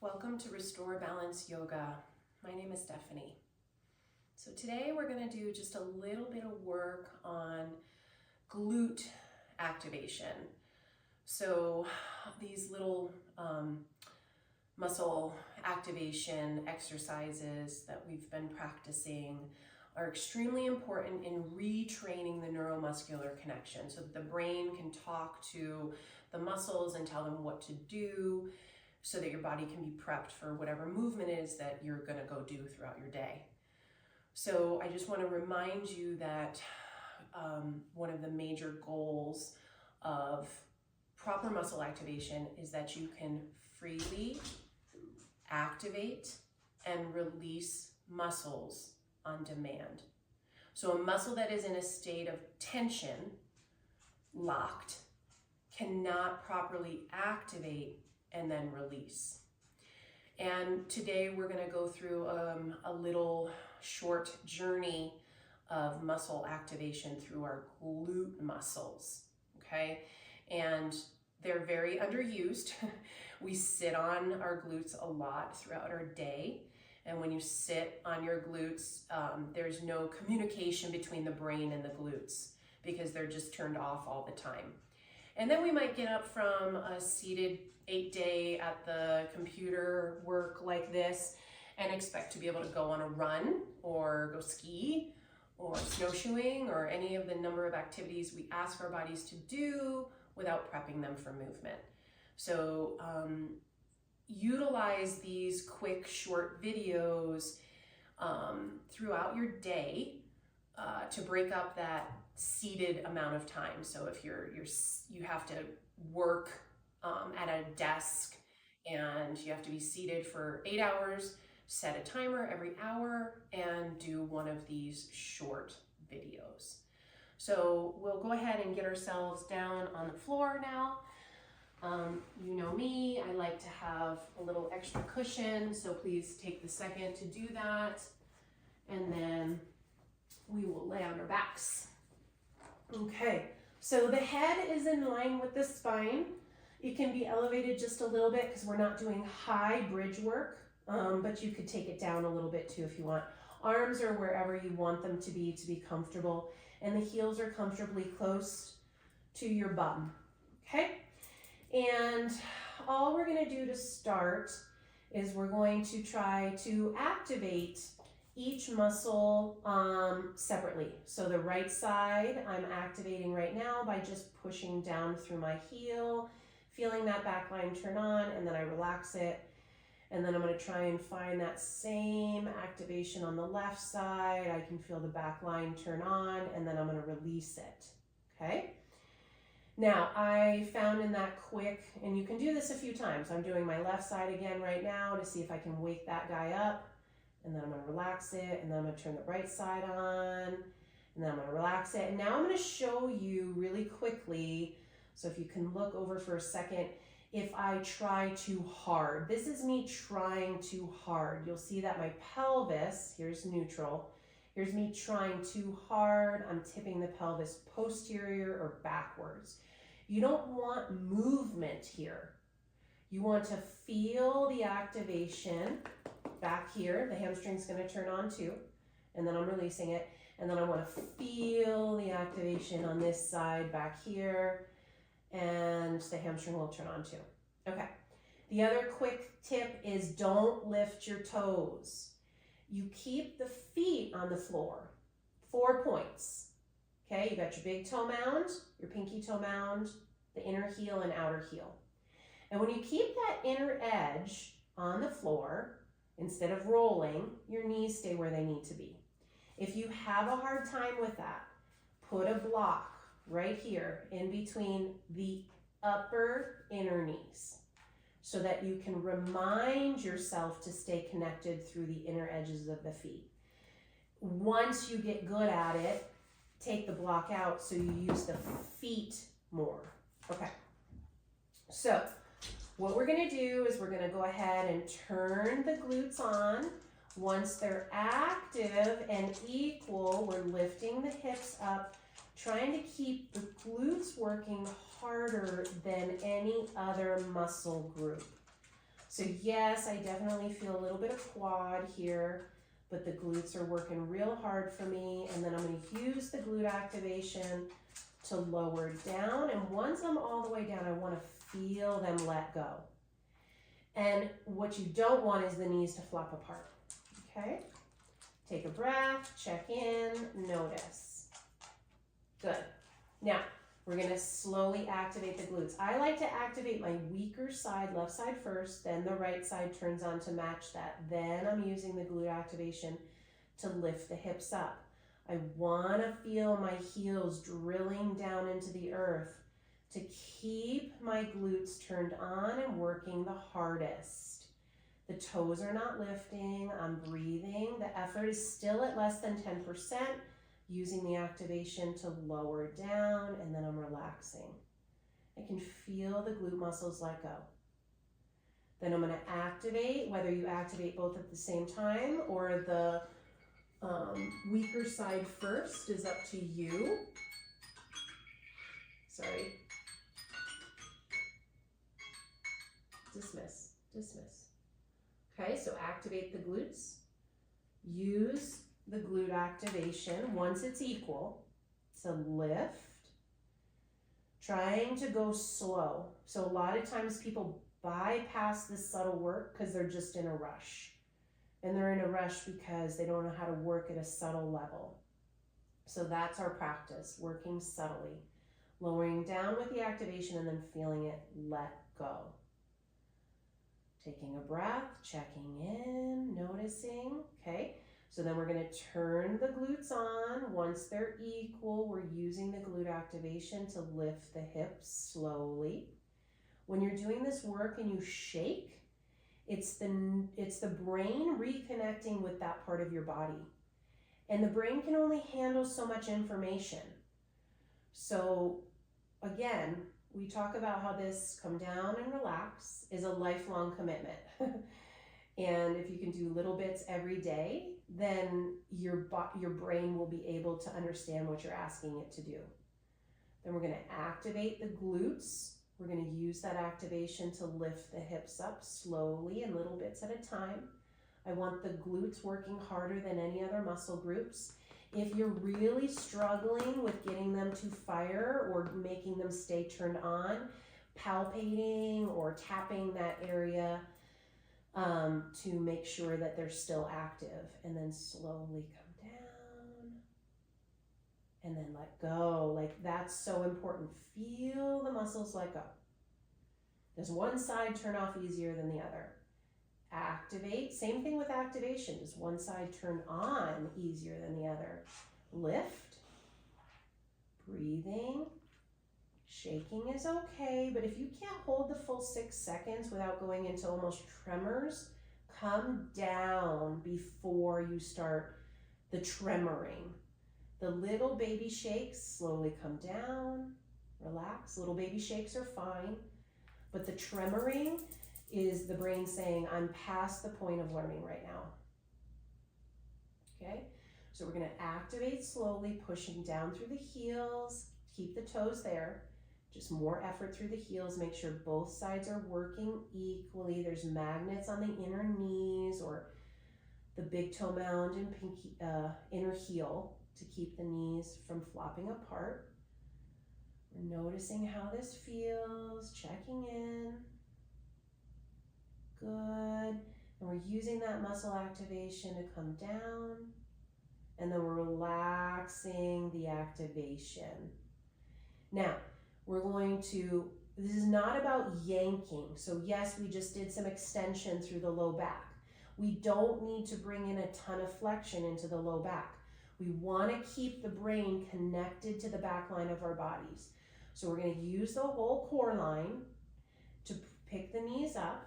Welcome to Restore Balance Yoga. My name is Stephanie. So today we're going to do just a little bit of work on glute activation. So these little muscle activation exercises that we've been practicing are extremely important in retraining the neuromuscular connection so that the brain can talk to the muscles and tell them what to do, so that your body can be prepped for whatever movement is that you're going to go do throughout your day. So I just want to remind you that one of the major goals of proper muscle activation is that you can freely activate and release muscles on demand. So a muscle that is in a state of tension, locked, cannot properly activate and then release. And today we're going to go through a little short journey of muscle activation through our glute muscles, okay? And they're very underused. We sit on our glutes a lot throughout our day. And when you sit on your glutes, there's no communication between the brain and the glutes because they're just turned off all the time. And then we might get up from a seated 8-day at the computer work like this and expect to be able to go on a run or go ski or snowshoeing or any of the number of activities we ask our bodies to do without prepping them for movement. So utilize these quick short videos throughout your day to break up that seated amount of time. So if you have to work at a desk and you have to be seated for 8 hours, set a timer every hour and do one of these short videos. So we'll go ahead and get ourselves down on the floor now. You know me, I like to have a little extra cushion, so please take the second to do that. And then we will lay on our backs. Okay, so the head is in line with the spine. It can be elevated just a little bit because we're not doing high bridge work, but you could take it down a little bit too if you want. Arms are wherever you want them to be comfortable, and the heels are comfortably close to your bum, okay? And all we're gonna do to start is we're going to try to activate each muscle separately. So the right side I'm activating right now by just pushing down through my heel, feeling that back line turn on, and then I relax it. And then I'm going to try and find that same activation on the left side. I can feel the back line turn on, and then I'm going to release it. Okay? Now, I found in that quick, and you can do this a few times. I'm doing my left side again right now to see if I can wake that guy up. And then I'm going to relax it, and then I'm going to turn the right side on, and then I'm going to relax it. And now I'm going to show you really quickly, so if you can look over for a second, if I try too hard. This is me trying too hard. You'll see that my pelvis, here's neutral, here's me trying too hard. I'm tipping the pelvis posterior or backwards. You don't want movement here. You want to feel the activation back here. The hamstring's going to turn on too, and then I'm releasing it. And then I want to feel the activation on this side back here, and the hamstring will turn on too. Okay. The other quick tip is don't lift your toes. You keep the feet on the floor. 4 points. Okay, you got your big toe mound, your pinky toe mound, the inner heel and outer heel. And when you keep that inner edge on the floor, instead of rolling, your knees stay where they need to be. If you have a hard time with that, put a block right here in between the upper inner knees so that you can remind yourself to stay connected through the inner edges of the feet. Once you get good at it, take the block out so you use the feet more. Okay, so what we're going to do is we're going to go ahead and turn the glutes on. Once they're active and equal, we're lifting the hips up, trying to keep the glutes working harder than any other muscle group. So yes, I definitely feel a little bit of quad here, but the glutes are working real hard for me. And then I'm going to use the glute activation to lower down. And once I'm all the way down, I want to feel them let go. And what you don't want is the knees to flop apart. Okay? Take a breath, check in, notice. Good. Now, we're going to slowly activate the glutes. I like to activate my weaker side, left side first, then the right side turns on to match that. Then I'm using the glute activation to lift the hips up. I want to feel my heels drilling down into the earth to keep my glutes turned on and working the hardest. The toes are not lifting, I'm breathing. The effort is still at less than 10%, using the activation to lower down, and then I'm relaxing. I can feel the glute muscles let go. Then I'm going to activate, whether you activate both at the same time or the weaker side first is up to you. Sorry. Dismiss, dismiss. Okay, so activate the glutes. Use the glute activation once it's equal to lift. Trying to go slow. So a lot of times people bypass this subtle work because they're just in a rush. And they're in a rush because they don't know how to work at a subtle level. So that's our practice, working subtly. Lowering down with the activation and then feeling it let go. Taking a breath, checking in, noticing, okay? So then we're gonna turn the glutes on. Once they're equal, we're using the glute activation to lift the hips slowly. When you're doing this work and you shake, it's the brain reconnecting with that part of your body. And the brain can only handle so much information. So again, we talk about how this come down and relax is a lifelong commitment. And if you can do little bits every day, then your brain will be able to understand what you're asking it to do. Then we're going to activate the glutes. We're going to use that activation to lift the hips up slowly in little bits at a time. I want the glutes working harder than any other muscle groups. If you're really struggling with getting them to fire or making them stay turned on, palpating or tapping that area to make sure that they're still active, and then slowly come down and then let go. Like, that's so important. Feel the muscles let go. Does one side turn off easier than the other? Activate, same thing with activation. Does one side turn on easier than the other? Lift, breathing, shaking is okay, but if you can't hold the full 6 seconds without going into almost tremors, come down before you start the tremoring. The little baby shakes, slowly come down, relax. Little baby shakes are fine, but the tremoring is the brain saying, I'm past the point of learning right now. Okay, so we're going to activate slowly, pushing down through the heels, keep the toes there, just more effort through the heels, make sure both sides are working equally. There's magnets on the inner knees or the big toe mound and pinky, inner heel to keep the knees from flopping apart. We're noticing how this feels, checking in. Good. And we're using that muscle activation to come down. And then we're relaxing the activation. Now, we're going to, this is not about yanking. So yes, we just did some extension through the low back. We don't need to bring in a ton of flexion into the low back. We want to keep the brain connected to the back line of our bodies. So we're going to use the whole core line to pick the knees up,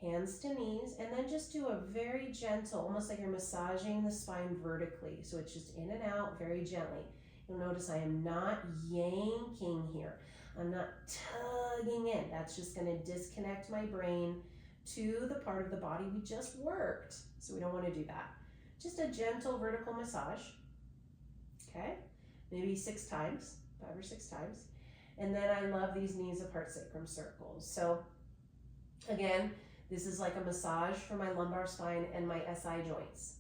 hands to knees, and then just do a very gentle, almost like you're massaging the spine vertically. So it's just in and out very gently. You'll notice I am not yanking here. I'm not tugging in. That's just going to disconnect my brain to the part of the body we just worked. So we don't want to do that. Just a gentle vertical massage. Okay, maybe 6 times, 5 or 6 times. And then I love these knees apart sacrum circles. So again, This is like a massage for my lumbar spine and my SI joints.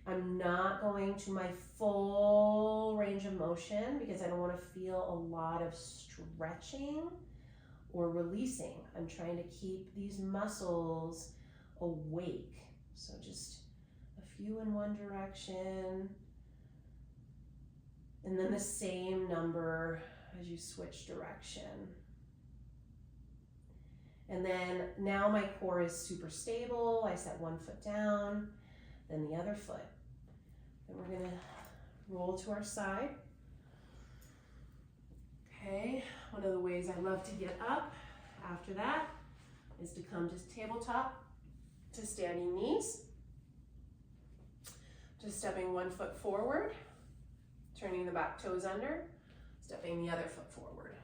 I'm not going to my full range of motion because I don't want to feel a lot of stretching or releasing. I'm trying to keep these muscles awake. So just a few in one direction, and then the same number as you switch direction. And then now my core is super stable. I set one foot down, then the other foot. Then we're gonna roll to our side. Okay, one of the ways I love to get up after that is to come to tabletop to standing knees. Just stepping one foot forward, turning the back toes under, stepping the other foot forward.